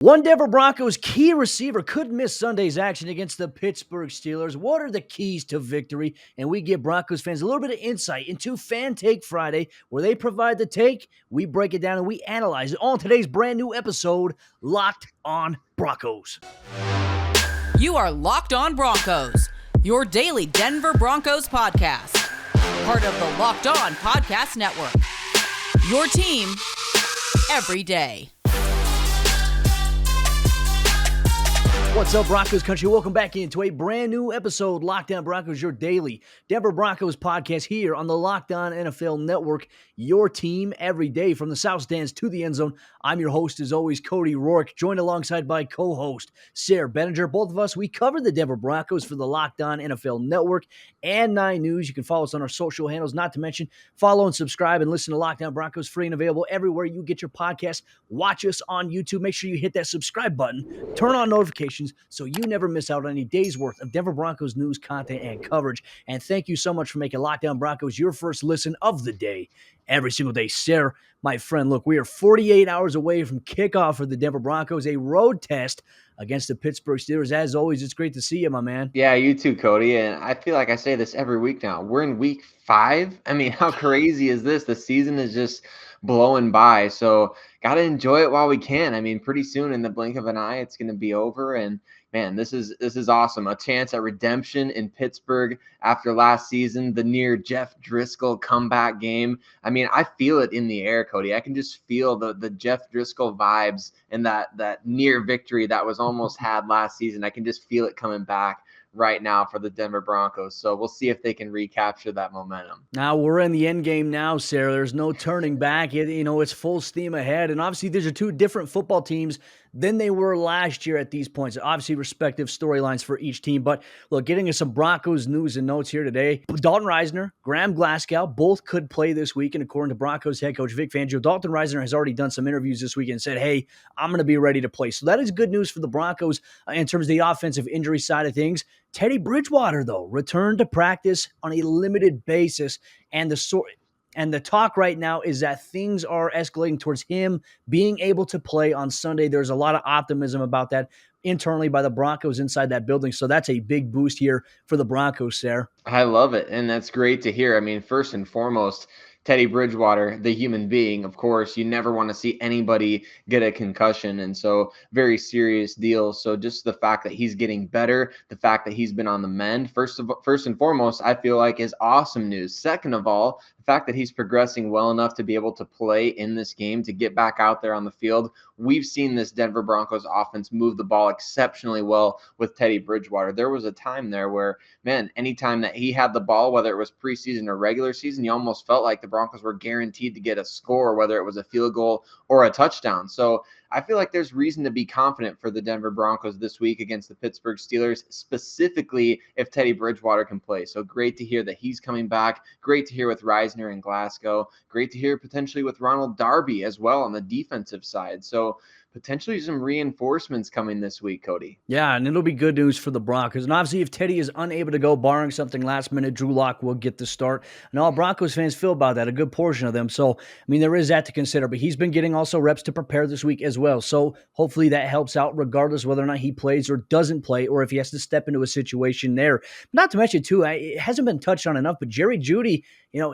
One Denver Broncos key receiver could miss Sunday's action against the Pittsburgh Steelers. What are the keys to victory? And we give Broncos fans a little bit of insight into Fan Take Friday, where they provide the take, we break it down, and we analyze it all in today's brand new episode, Locked on Broncos. You are Locked on Broncos, your daily Denver Broncos podcast. Part of the Locked on Podcast Network. Your team every day. What's up, Broncos country? Welcome back into a brand new episode, Locked on Broncos, your daily Denver Broncos podcast here on the Locked on NFL Network, your team every day from the South Stands to the end zone. I'm your host, as always, Cody Roark, joined alongside by co-host Sayre, Bedinger. Both of us, we cover the Denver Broncos for the Locked on NFL Network and 9 News. You can follow us on our social handles, not to mention follow and subscribe and listen to Locked on Broncos free and available everywhere you get your podcasts. Watch us on YouTube. Make sure you hit that subscribe button, turn on notifications, so you never miss out on any day's worth of Denver Broncos news, content, and coverage. And thank you so much for making Locked on Broncos your first listen of the day every single day. Sayre, my friend, look, we are 48 hours away from kickoff for the Denver Broncos, a road test against the Pittsburgh Steelers. As always, it's great to see you, my man. Yeah, you too, Cody. And I feel like I say this every week now. We're in week 5. I mean, how crazy is this? The season is just blowing by. So got to enjoy it while we can. I mean, pretty soon, in the blink of an eye, it's going to be over. And man, this is awesome. A chance at redemption in Pittsburgh after last season, the near Jeff Driscoll comeback game. I mean, I feel it in the air, Cody. I can just feel the Jeff Driscoll vibes and that near victory that was almost had last season. I can just feel it coming back right now for the Denver Broncos. So we'll see if they can recapture that momentum. Now we're in the end game now, Sayre. There's no turning back. It's full steam ahead. And obviously these are two different football teams than they were last year at these points. Obviously respective storylines for each team. But look, getting into some Broncos news and notes here today. Dalton Risner, Graham Glasgow, both could play this week. And according to Broncos head coach Vic Fangio, Dalton Risner has already done some interviews this week and said, hey, I'm going to be ready to play. So that is good news for the Broncos in terms of the offensive injury side of things. Teddy Bridgewater, though, returned to practice on a limited basis, and the talk right now is that things are escalating towards him being able to play on Sunday. There's a lot of optimism about that internally by the Broncos inside that building, so that's a big boost here for the Broncos, Sayre. I love it, and that's great to hear. I mean, first and foremost, Teddy Bridgewater, the human being, of course, you never want to see anybody get a concussion. And so very serious deal. So just the fact that he's getting better, the fact that he's been on the mend, first and foremost, I feel like is awesome news. Second of all, the fact that he's progressing well enough to be able to play in this game, to get back out there on the field. We've seen this Denver Broncos offense move the ball exceptionally well with Teddy Bridgewater. There was a time there where, man, anytime that he had the ball, whether it was preseason or regular season, you almost felt like the Broncos were guaranteed to get a score, whether it was a field goal or a touchdown. So I feel like there's reason to be confident for the Denver Broncos this week against the Pittsburgh Steelers, specifically if Teddy Bridgewater can play. So great to hear that he's coming back. Great to hear with Risner and Glasgow. Great to hear potentially with Ronald Darby as well on the defensive side. So potentially some reinforcements coming this week, Cody. Yeah, and it'll be good news for the Broncos. And obviously, if Teddy is unable to go, barring something last minute, Drew Lock will get the start. And all Broncos fans feel about that, a good portion of them. So, I mean, there is that to consider. But he's been getting also reps to prepare this week as well. So hopefully that helps out regardless whether or not he plays or doesn't play, or if he has to step into a situation there. Not to mention, too, it hasn't been touched on enough, but Jerry Jeudy,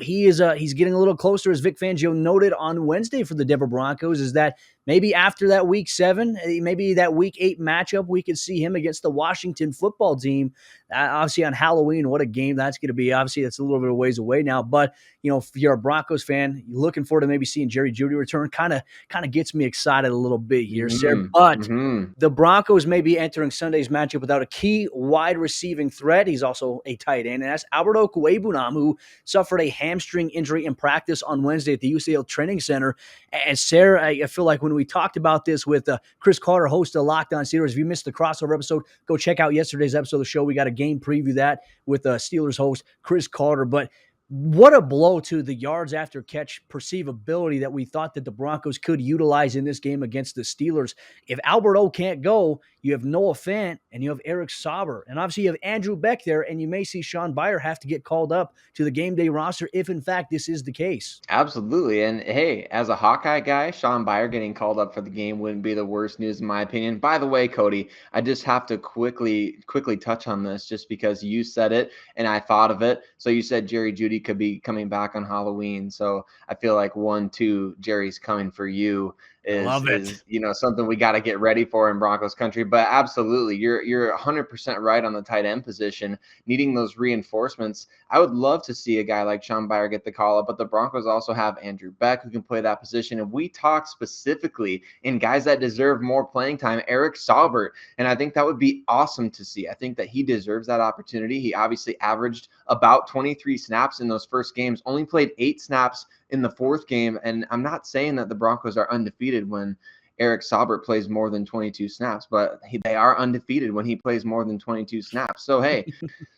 he's getting a little closer, as Vic Fangio noted on Wednesday for the Denver Broncos, is that maybe after that week 7, maybe that week 8 matchup, we could see him against the Washington football team. Obviously on Halloween, what a game that's going to be. Obviously, that's a little bit of ways away now. But, if you're a Broncos fan, you're looking forward to maybe seeing Jerry Jeudy return. Kind of gets me excited a little bit here, Sarah. But the Broncos may be entering Sunday's matchup without a key wide receiving threat. He's also a tight end. And that's Albert Okwuegbunam, who suffered a hamstring injury in practice on Wednesday at the UCL Training Center. And Sarah, I feel like when we talked about this with Chris Carter, host of Locked on Steelers, if you missed the crossover episode, go check out yesterday's episode of the show. We got a game preview that with Steelers host Chris Carter. But what a blow to the yards after catch perceivability that we thought that the Broncos could utilize in this game against the Steelers. If Albert O can't go, you have Noah Fant and you have Eric Sauber. And obviously you have Andrew Beck there, and you may see Sean Beyer have to get called up to the game day roster if, in fact, this is the case. Absolutely. And hey, as a Hawkeye guy, Sean Beyer getting called up for the game wouldn't be the worst news in my opinion. By the way, Cody, I just have to quickly touch on this just because you said it and I thought of it. So you said Jerry Jeudy could be coming back on Halloween. So I feel like 1-2, Jerry's coming for you is something we got to get ready for in Broncos country. But absolutely, you're 100% right on the tight end position, needing those reinforcements. I would love to see a guy like Sean Beyer get the call up, but the Broncos also have Andrew Beck who can play that position. And we talked specifically in guys that deserve more playing time, Eric Saubert. And I think that would be awesome to see. I think that he deserves that opportunity. He obviously averaged about 23 snaps in those first games, only played 8 snaps in the fourth game. And I'm not saying that the Broncos are undefeated when Eric Saubert plays more than 22 snaps, but they are undefeated when he plays more than 22 snaps. So, hey,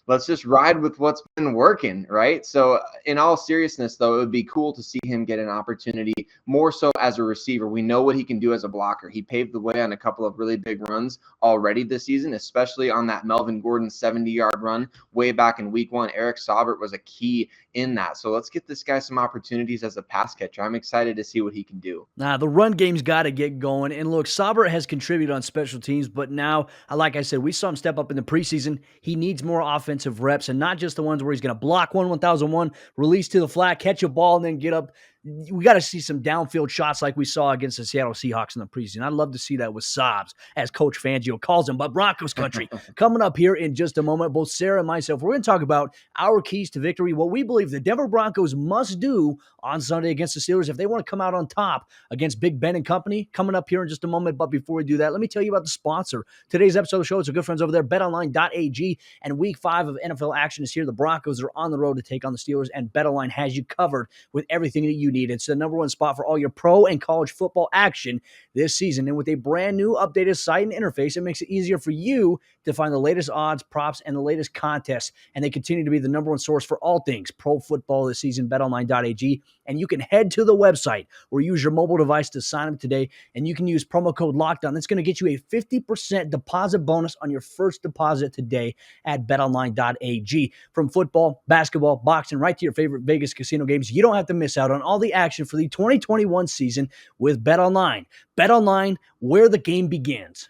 let's just ride with what's been working, right? So in all seriousness, though, it would be cool to see him get an opportunity more so as a receiver. We know what he can do as a blocker. He paved the way on a couple of really big runs already this season, especially on that Melvin Gordon 70-yard run way back in week 1. Eric Saubert was a key in that. So let's get this guy some opportunities as a pass catcher. I'm excited to see what he can do. The run game's got to get going. And look, Saubert has contributed on special teams, but now, like I said, we saw him step up in the preseason. He needs more offensive reps, and not just the ones where he's going to block 1001, release to the flat, catch a ball, and then get up. We got to see some downfield shots like we saw against the Seattle Seahawks in the preseason. I'd love to see that with Sobs, as Coach Fangio calls him. But Broncos country, coming up here in just a moment, both Sayre and myself, we're going to talk about our keys to victory, what we believe the Denver Broncos must do on Sunday against the Steelers if they want to come out on top against Big Ben and company, coming up here in just a moment. But before we do that, let me tell you about the sponsor. Today's episode of the show is our good friends over there, BetOnline.ag, and Week 5 of NFL action is here. The Broncos are on the road to take on the Steelers, and BetOnline has you covered with everything that you need. It's the number one spot for all your pro and college football action this season. And with a brand new updated site and interface, it makes it easier for you to find the latest odds, props, and the latest contests. And they continue to be the number one source for all things pro football this season, betonline.ag. And you can head to the website or use your mobile device to sign up today. And you can use promo code LOCKEDON. That's going to get you a 50% deposit bonus on your first deposit today at betonline.ag. From football, basketball, boxing, right to your favorite Vegas casino games, you don't have to miss out on all the action for the 2021 season with BetOnline. BetOnline, where the game begins.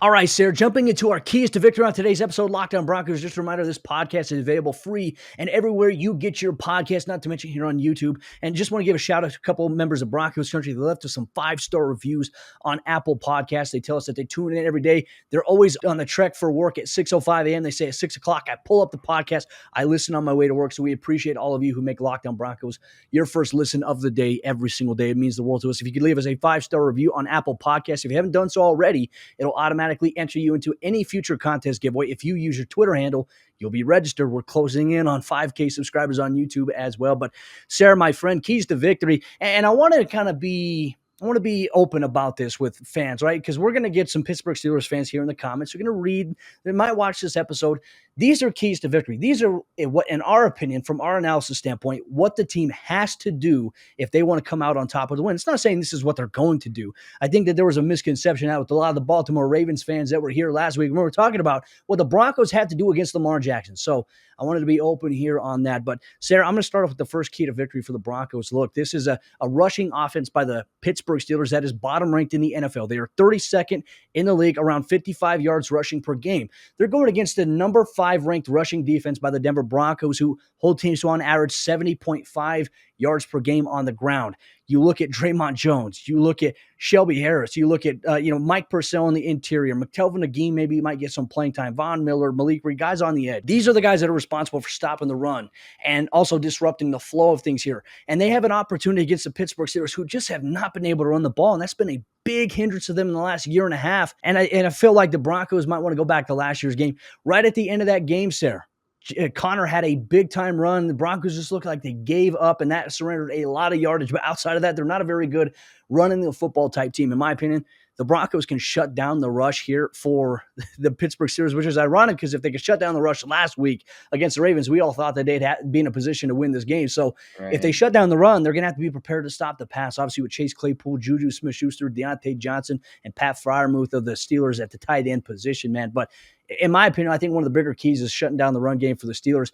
All right, Sayre, jumping into our keys to victory on today's episode, Locked On Broncos. Just a reminder, this podcast is available free and everywhere you get your podcast, not to mention here on YouTube. And just want to give a shout out to a couple of members of Broncos Country. They left us some 5-star reviews on Apple Podcasts. They tell us that they tune in every day. They're always on the trek for work at 6:05 a.m. They say at 6 o'clock, I pull up the podcast. I listen on my way to work. So we appreciate all of you who make Locked On Broncos your first listen of the day every single day. It means the world to us. If you could leave us a 5-star review on Apple Podcasts, if you haven't done so already, it'll automatically enter you into any future contest giveaway. If you use your Twitter handle, you'll be registered. We're closing in on 5K subscribers on YouTube as well. But Sayre, my friend, keys to victory. And I want to be open about this with fans, right? Because we're going to get some Pittsburgh Steelers fans here in the comments. They're going to read, they might watch this episode. These are keys to victory. These are, what, in our opinion, from our analysis standpoint, what the team has to do if they want to come out on top of the win. It's not saying this is what they're going to do. I think that there was a misconception out with a lot of the Baltimore Ravens fans that were here last week when we were talking about what the Broncos had to do against Lamar Jackson. So I wanted to be open here on that. But Sayre, I'm going to start off with the first key to victory for the Broncos. Look, this is a rushing offense by the Pittsburgh Steelers that is bottom ranked in the NFL. They are 32nd in the league, around 55 yards rushing per game. They're going against the number 5 ranked rushing defense by the Denver Broncos, who hold teams to on average 70.5 yards per game on the ground. You look at Draymond Jones, you look at Shelby Harris, you look at Mike Purcell in the interior, McTelvin Agim maybe might get some playing time, Von Miller, Malik Reed, guys on the edge. These are the guys that are responsible for stopping the run and also disrupting the flow of things here. And they have an opportunity against the Pittsburgh Steelers, who just have not been able to run the ball, and that's been a big hindrance to them in the last year and a half. And I feel like the Broncos might want to go back to last year's game. Right at the end of that game, Sayre, Connor had a big-time run. The Broncos just looked like they gave up, and that surrendered a lot of yardage. But outside of that, they're not a very good running the football type team. In my opinion, the Broncos can shut down the rush here for the Pittsburgh Steelers, which is ironic because if they could shut down the rush last week against the Ravens, we all thought that they'd be in a position to win this game. So if they Right. shut down the run, they're going to have to be prepared to stop the pass. Obviously, with Chase Claypool, Juju Smith-Schuster, Deontay Johnson, and Pat Freiermuth of the Steelers at the tight end position, man. But in my opinion, I think one of the bigger keys is shutting down the run game for the Steelers,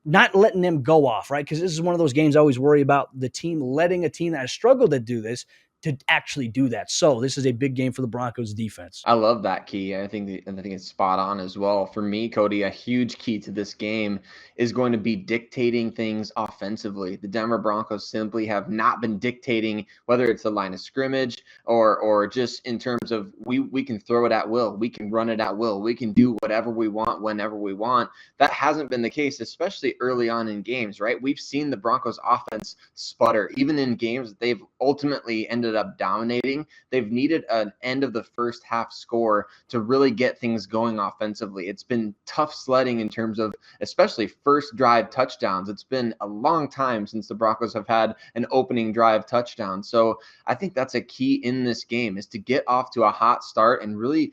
not letting them go off, right? Because this is one of those games I always worry about, the team letting a team that has struggled to do this to actually do that. So this is a big game for the Broncos defense. I love that key. I think it's spot on as well. For me, Cody, a huge key to this game is going to be dictating things offensively. The Denver Broncos simply have not been dictating, whether it's the line of scrimmage or just in terms of we can throw it at will, we can run it at will, we can do whatever we want whenever we want. That hasn't been the case, especially early on in games, right? We've seen the Broncos offense sputter, even in games that they've ultimately ended up dominating. They've needed an end of the first half score to really get things going offensively. It's been tough sledding in terms of especially first drive touchdowns. It's been a long time since the Broncos have had an opening drive touchdown. So I think that's a key in this game, is to get off to a hot start and really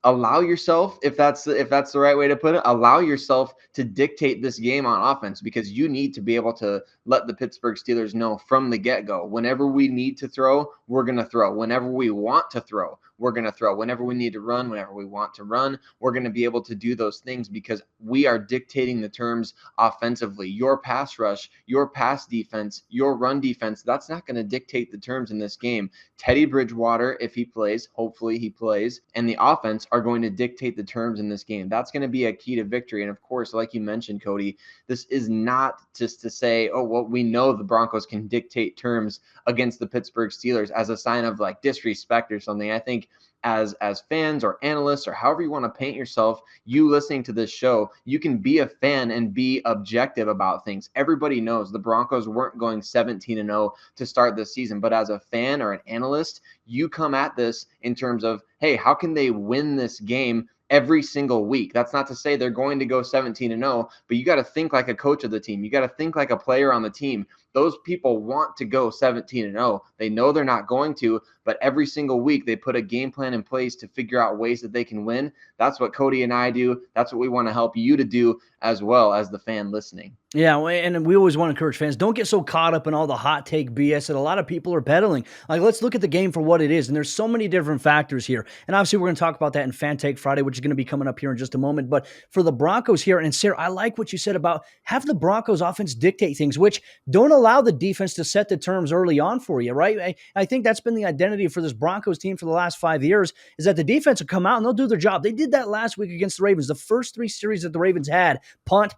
allow yourself, if that's the right way to put it, allow yourself to dictate this game on offense, because you need to be able to let the Pittsburgh Steelers know from the get-go, whenever we need to throw, we're going to throw. Whenever we want to throw, we're going to throw. Whenever we need to run, whenever we want to run, we're going to be able to do those things because we are dictating the terms offensively. Your pass rush, your pass defense, your run defense, that's not going to dictate the terms in this game. Teddy Bridgewater, if he plays, hopefully he plays, and the offense are going to dictate the terms in this game. That's going to be a key to victory. And of course, like you mentioned, Cody, this is not just to say, oh, well, we know the Broncos can dictate terms against the Pittsburgh Steelers as a sign of like disrespect or something. I think as fans or analysts or however you want to paint yourself, you listening to this show, you can be a fan and be objective about things. Everybody knows the Broncos weren't going 17-0 to start this season, but as a fan or an analyst, you come at this in terms of, hey, how can they win this game every single week? That's not to say they're going to go 17-0, but you got to think like a coach of the team. You got to think like a player on the team. Those people want to go 17-0. They know they're not going to, but every single week they put a game plan in place to figure out ways that they can win. That's what Cody and I do. That's what we want to help you to do as well as the fan listening. Yeah, and we always want to encourage fans, don't get so caught up in all the hot take BS that a lot of people are peddling. Like, let's look at the game for what it is, and there's so many different factors here. And obviously, we're going to talk about that in Fan Take Friday, which is going to be coming up here in just a moment. But for the Broncos here, and Sayre, I like what you said about have the Broncos offense dictate things, which don't allow the defense to set the terms early on for you, right? I think that's been the identity for this Broncos team for the last 5 years, is that the defense will come out and they'll do their job. They did that last week against the Ravens. The first 3 series that the Ravens had, punt,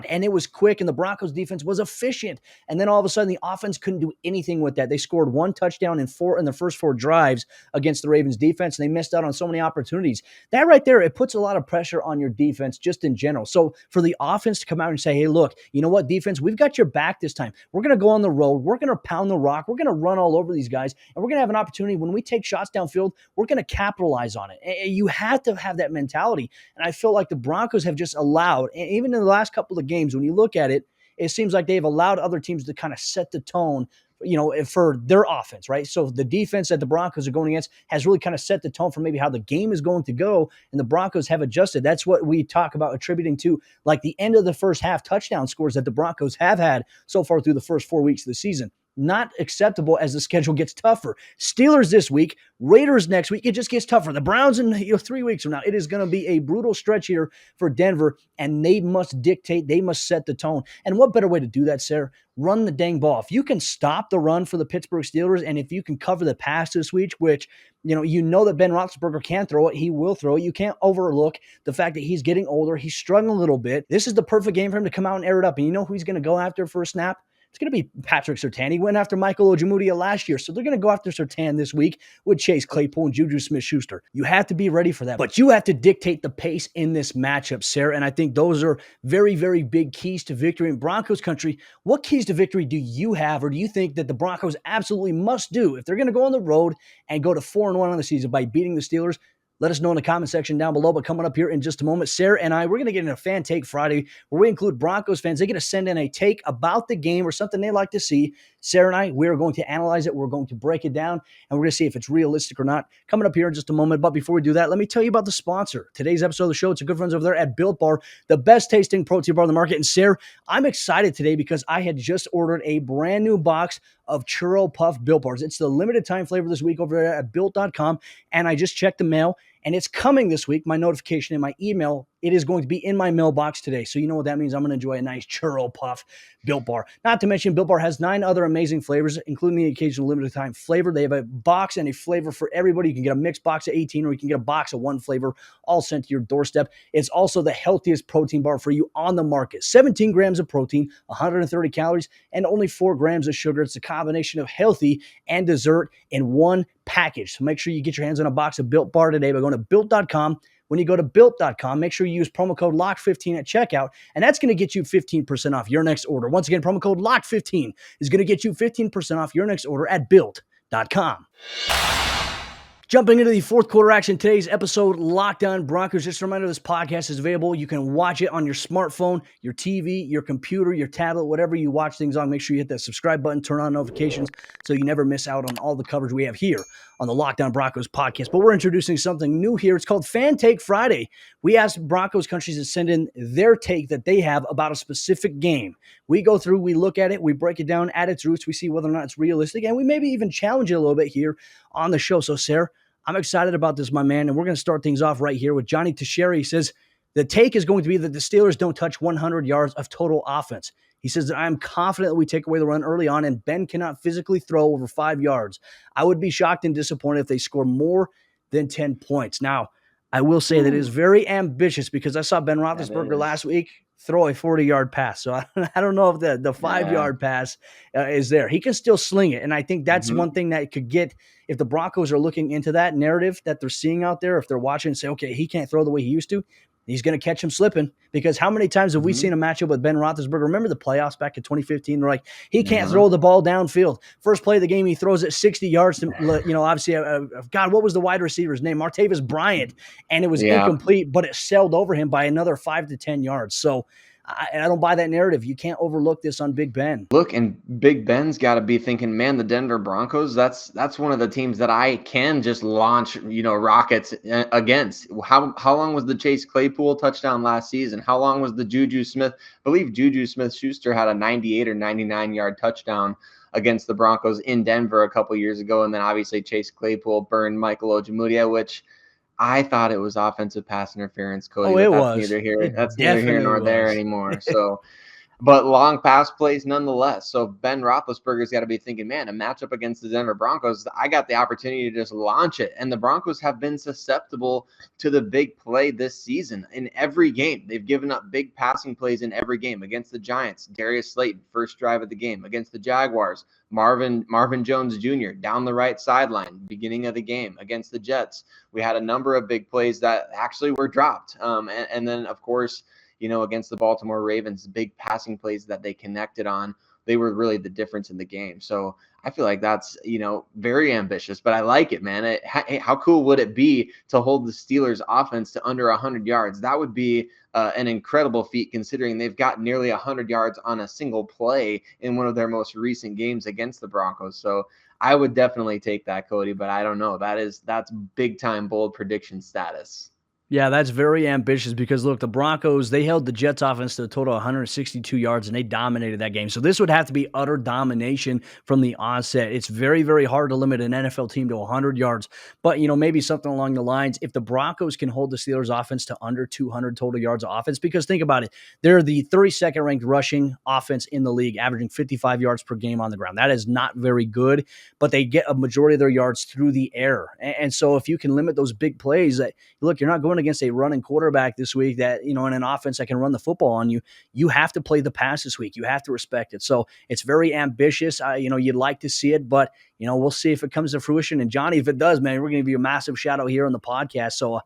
and it was quick, and the Broncos defense was efficient. And then all of a sudden, the offense couldn't do anything with that. They scored 1 touchdown in the first 4 drives against the Ravens defense, and they missed out on so many opportunities. That right there, it puts a lot of pressure on your defense just in general. So for the offense to come out and say, hey, look, you know what, defense, we've got your back this time. We're going to go on the road. We're going to pound the rock. We're going to run all over these guys, and we're going to have an opportunity. When we take shots downfield, we're going to capitalize on it. You have to have that mentality. And I feel like the Broncos have just allowed, even in the last couple of games, when you look at it, it seems like they've allowed other teams to kind of set the tone, for their offense, right? So the defense that the Broncos are going against has really kind of set the tone for maybe how the game is going to go, and the Broncos have adjusted. That's what we talk about attributing to like the end of the first half touchdown scores that the Broncos have had so far through the first 4 weeks of the season. Not acceptable as the schedule gets tougher. Steelers this week, Raiders next week. It just gets tougher. The Browns in 3 weeks from now. It is going to be a brutal stretch here for Denver, and they must dictate. They must set the tone. And what better way to do that, Sayre? Run the dang ball. If you can stop the run for the Pittsburgh Steelers, and if you can cover the pass this week, which you know that Ben Roethlisberger can throw it, he will throw it. You can't overlook the fact that he's getting older. He's struggling a little bit. This is the perfect game for him to come out and air it up. And you know who he's going to go after for a snap? It's going to be Patrick Surtain. He went after Michael Ojemudia last year, so they're going to go after Surtain this week with Chase Claypool and Juju Smith-Schuster. You have to be ready for that, but you have to dictate the pace in this matchup, Sayre, and I think those are very, very big keys to victory in Broncos country. What keys to victory do you have, or do you think that the Broncos absolutely must do if they're going to go on the road and go to 4-1 on the season by beating the Steelers? Let us know in the comment section down below. But coming up here in just a moment, Sayre and we're going to get into Fan Take Friday, where we include Broncos fans. They get to send in a take about the game or something they like to see. Sayre and I, we're going to analyze it. We're going to break it down, and we're going to see if it's realistic or not. Coming up here in just a moment. But before we do that, let me tell you about the sponsor. Today's episode of the show, it's a good friends over there at Built Bar, the best tasting protein bar on the market. And Sayre, I'm excited today because I had just ordered a brand new box of Churro Puff Built Bars. It's the limited time flavor this week over there at Built.com, and I just checked the mail. And it's coming this week, my notification in my email. It is going to be in my mailbox today. So you know what that means. I'm going to enjoy a nice Churro Puff Built Bar. Not to mention, Built Bar has 9 other amazing flavors, including the occasional limited time flavor. They have a box and a flavor for everybody. You can get a mixed box of 18, or you can get a box of 1 flavor, all sent to your doorstep. It's also the healthiest protein bar for you on the market. 17 grams of protein, 130 calories, and only 4 grams of sugar. It's a combination of healthy and dessert in one package. So make sure you get your hands on a box of Built Bar today by going to Built.com. When you go to Built.com, make sure you use promo code LOCK15 at checkout, and that's going to get you 15% off your next order. Once again, promo code LOCK15 is going to get you 15% off your next order at Built.com. Jumping into the fourth quarter action, today's episode, Locked On Broncos. Just a reminder, this podcast is available. You can watch it on your smartphone, your TV, your computer, your tablet, whatever you watch things on. Make sure you hit that subscribe button, turn on notifications so you never miss out on all the coverage we have here on the Locked On Broncos podcast. But we're introducing something new here. It's called Fan Take Friday. We ask Broncos countries to send in their take that they have about a specific game. We go through, we look at it, we break it down at its roots, we see whether or not it's realistic, and we maybe even challenge it a little bit here on the show. So, Sayre, I'm excited about this, my man, and we're going to start things off right here with Johnny Teixeira. He says, the take is going to be that the Steelers don't touch 100 yards of total offense. He says that I'm confident that we take away the run early on, and Ben cannot physically throw over 5 yards. I would be shocked and disappointed if they score more than 10 points. Now, I will say that it is very ambitious because I saw Ben Roethlisberger last week throw a 40-yard pass. So I don't know if the 5-yard pass is there. He can still sling it, and I think that's one thing that could get, if the Broncos are looking into that narrative that they're seeing out there, if they're watching and say, okay, he can't throw the way he used to, he's going to catch him slipping. Because how many times have we seen a matchup with Ben Roethlisberger? Remember the playoffs back in 2015? They're like, he can't throw the ball downfield. First play of the game, he throws it 60 yards to, obviously, God, what was the wide receiver's name? Martavis Bryant. And it was incomplete, but it sailed over him by another 5 to 10 yards. So I don't buy that narrative. You can't overlook this on Big Ben. Look, and Big Ben's got to be thinking, man, the Denver Broncos, that's one of the teams that I can just launch, rockets against. How long was the Chase Claypool touchdown last season? How long was the Juju Smith? I believe Juju Smith-Schuster had a 98 or 99-yard touchdown against the Broncos in Denver a couple years ago. And then obviously Chase Claypool burned Michael Ojemudia, which I thought it was offensive pass interference, Cody. Oh, it was. That's neither here nor there anymore. So, but long pass plays nonetheless. So Ben Roethlisberger's got to be thinking, man, a matchup against the Denver Broncos, I got the opportunity to just launch it. And the Broncos have been susceptible to the big play this season in every game. They've given up big passing plays in every game. Against the Giants, Darius Slayton, first drive of the game. Against the Jaguars, Marvin Jones Jr. down the right sideline, beginning of the game. Against the Jets, we had a number of big plays that actually were dropped. And then, of course, against the Baltimore Ravens, big passing plays that they connected on, they were really the difference in the game. So I feel like that's, very ambitious, but I like it, man. How cool would it be to hold the Steelers offense to under 100 yards? That would be an incredible feat, considering they've got nearly 100 yards on a single play in one of their most recent games against the Broncos. So I would definitely take that, Cody, but I don't know. That's big time bold prediction status. Yeah, that's very ambitious because, look, the Broncos, they held the Jets offense to a total of 162 yards, and they dominated that game. So this would have to be utter domination from the onset. It's very, very hard to limit an NFL team to 100 yards. But, maybe something along the lines, if the Broncos can hold the Steelers offense to under 200 total yards of offense, because think about it, they're the 32nd ranked rushing offense in the league, averaging 55 yards per game on the ground. That is not very good, but they get a majority of their yards through the air. And so if you can limit those big plays, that look, you're not going against a running quarterback this week that, in an offense that can run the football on you, you have to play the pass this week. You have to respect it. So it's very ambitious. You'd like to see it, but, we'll see if it comes to fruition. And Johnny, if it does, man, we're going to give you a massive shout out here on the podcast. So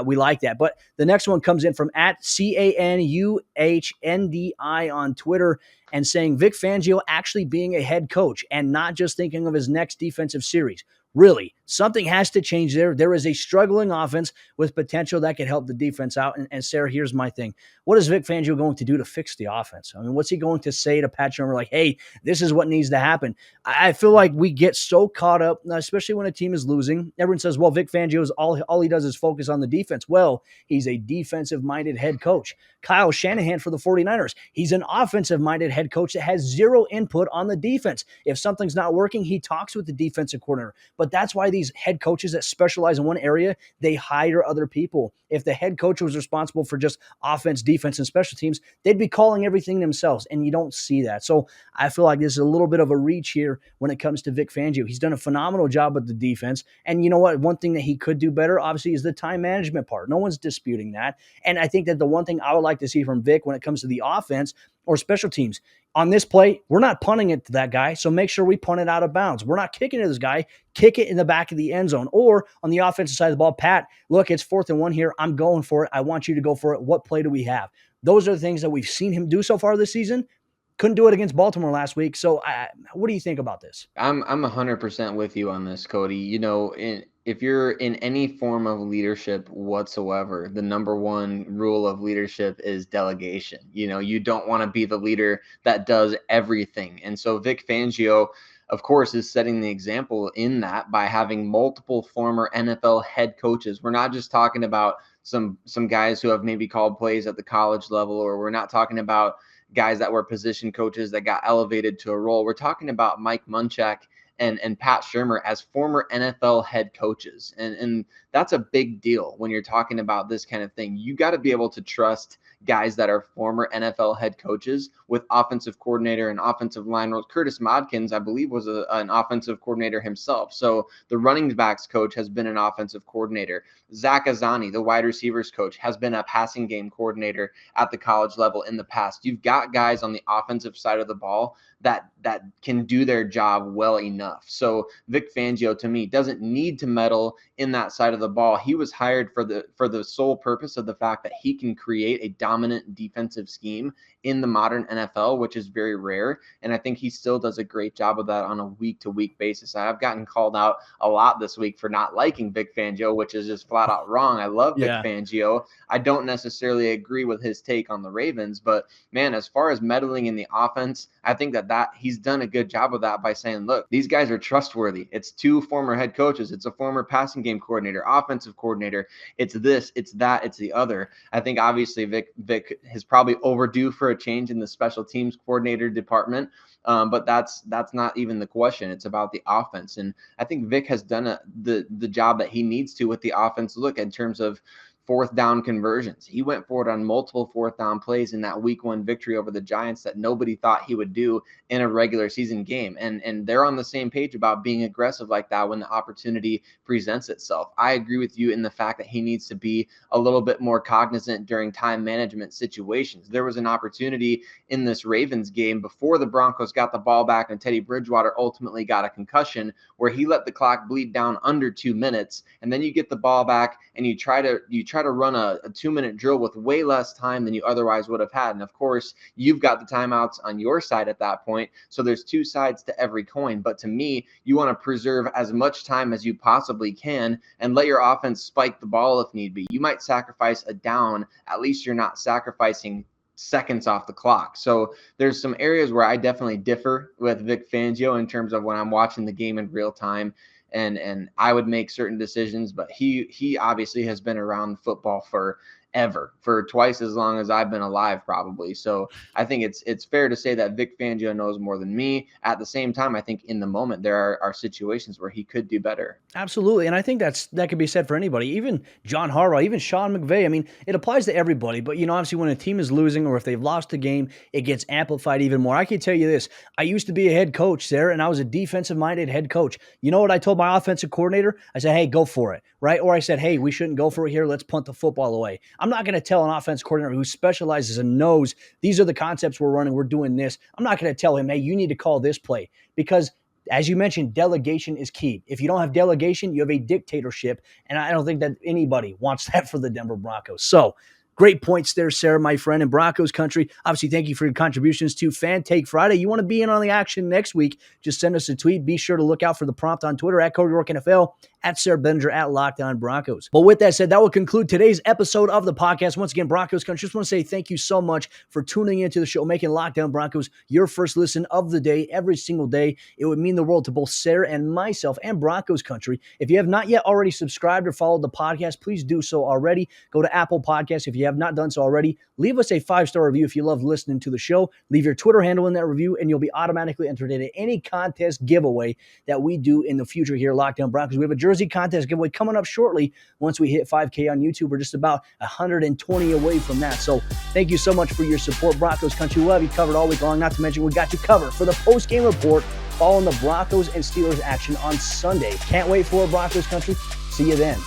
we like that. But the next one comes in from @CANUHNDI on Twitter and saying Vic Fangio actually being a head coach and not just thinking of his next defensive series. Really, something has to change there. There is a struggling offense with potential that could help the defense out. And Sayre, here's my thing. What is Vic Fangio going to do to fix the offense? I mean, what's he going to say to Pat Shermer like, hey, this is what needs to happen? I feel like we get so caught up, especially when a team is losing. Everyone says, well, Vic Fangio is all he does is focus on the defense. Well, he's a defensive-minded head coach. Kyle Shanahan for the 49ers, he's an offensive-minded head coach that has zero input on the defense. If something's not working, he talks with the defensive coordinator. But that's why these head coaches that specialize in one area, they hire other people. If the head coach was responsible for just offense, defense, and special teams, they'd be calling everything themselves, and you don't see that. So I feel like this is a little bit of a reach here when it comes to Vic Fangio. He's done a phenomenal job with the defense, and you know what? One thing that he could do better, obviously, is the time management part. No one's disputing that, and I think that the one thing I would like to see from Vic when it comes to the offense or special teams, on this play, we're not punting it to that guy, so make sure we punt it out of bounds. We're not kicking it to this guy. Kick it in the back of the end zone. Or on the offensive side of the ball, Pat, look, it's 4th and 1 here. I'm going for it. I want you to go for it. What play do we have? Those are the things that we've seen him do so far this season. Couldn't do it against Baltimore last week. So what do you think about this? I'm 100% with you on this, Cody. If you're in any form of leadership whatsoever, the number one rule of leadership is delegation. You don't want to be the leader that does everything. And so Vic Fangio, of course, is setting the example in that by having multiple former NFL head coaches. We're not just talking about some guys who have maybe called plays at the college level, or we're not talking about guys that were position coaches that got elevated to a role. We're talking about Mike Munchak and Pat Shermer as former NFL head coaches. And that's a big deal when you're talking about this kind of thing. You got to be able to trust guys that are former NFL head coaches with offensive coordinator and offensive line roles. Curtis Modkins, I believe, was an offensive coordinator himself. So the running backs coach has been an offensive coordinator. Zach Azzani, the wide receivers coach, has been a passing game coordinator at the college level in the past. You've got guys on the offensive side of the ball that can do their job well enough. So Vic Fangio, to me, doesn't need to meddle in that side of the ball. He was hired for the sole purpose of the fact that he can create a dominant defensive scheme in the modern NFL, which is very rare. And I think he still does a great job of that on a week-to-week basis. I've gotten called out a lot this week for not liking Vic Fangio, which is just flat out wrong. I love Vic Fangio. I don't necessarily agree with his take on the Ravens, but man, as far as meddling in the offense, I think that he's done a good job of that by saying, look, these guys are trustworthy. It's 2 former head coaches. It's a former passing game coordinator, offensive coordinator. It's this, it's that, it's the other. I think obviously Vic is probably overdue for a change in the special teams coordinator department. But that's not even the question. It's about the offense. And I think Vic has done the job that he needs to with the offense. Look, in terms of 4th down conversions. He went forward on multiple 4th down plays in that week 1 victory over the Giants that nobody thought he would do in a regular season game. And they're on the same page about being aggressive like that when the opportunity presents itself. I agree with you in the fact that he needs to be a little bit more cognizant during time management situations. There was an opportunity in this Ravens game before the Broncos got the ball back and Teddy Bridgewater ultimately got a concussion where he let the clock bleed down under 2 minutes. And then you get the ball back and you try to run a 2-minute drill with way less time than you otherwise would have had. And of course, you've got the timeouts on your side at that point. So there's 2 sides to every coin. But to me, you want to preserve as much time as you possibly can and let your offense spike the ball if need be. You might sacrifice a down. At least you're not sacrificing seconds off the clock. So there's some areas where I definitely differ with Vic Fangio in terms of when I'm watching the game in real time. And I would make certain decisions, but he obviously has been around football forever, for twice as long as I've been alive, probably. So I think it's fair to say that Vic Fangio knows more than me. At the same time, I think in the moment there are situations where he could do better. Absolutely. And I think that could be said for anybody, even John Harbaugh, even Sean McVay. I mean, it applies to everybody, but obviously when a team is losing or if they've lost a game, it gets amplified even more. I can tell you this. I used to be a head coach there and I was a defensive minded head coach. You know what I told my offensive coordinator? I said, hey, go for it. Right. Or I said, hey, we shouldn't go for it here. Let's punt the football away. I'm not going to tell an offense coordinator who specializes and knows these are the concepts we're running. We're doing this. I'm not going to tell him, hey, you need to call this play, because as you mentioned, delegation is key. If you don't have delegation, you have a dictatorship. And I don't think that anybody wants that for the Denver Broncos. So Great points there, Sayre, my friend, in Broncos country. Obviously, thank you for your contributions to Fan Take Friday. You want to be in on the action next week, just send us a tweet. Be sure to look out for the prompt on Twitter at Cody Roark NFL, at Sayre Bedinger, at Locked On Broncos. But with that said, that will conclude today's episode of the podcast. Once again, Broncos country, just want to say thank you so much for tuning into the show, making Locked On Broncos your first listen of the day every single day. It would mean the world to both Sayre and myself and Broncos country. If you have not yet already subscribed or followed the podcast, please do so already. Go to Apple Podcasts if you have not done so already. Leave us a 5-star review if you love listening to the show. Leave your Twitter handle in that review, and you'll be automatically entered into any contest giveaway that we do in the future here at Locked On Broncos. We have a jersey contest giveaway coming up shortly. Once we hit 5K on YouTube, we're just about 120 away from that. So thank you so much for your support, Broncos country. We'll have you covered all week long. Not to mention, we got you covered for the post-game report following the Broncos and Steelers action on Sunday. Can't wait for Broncos country. See you then.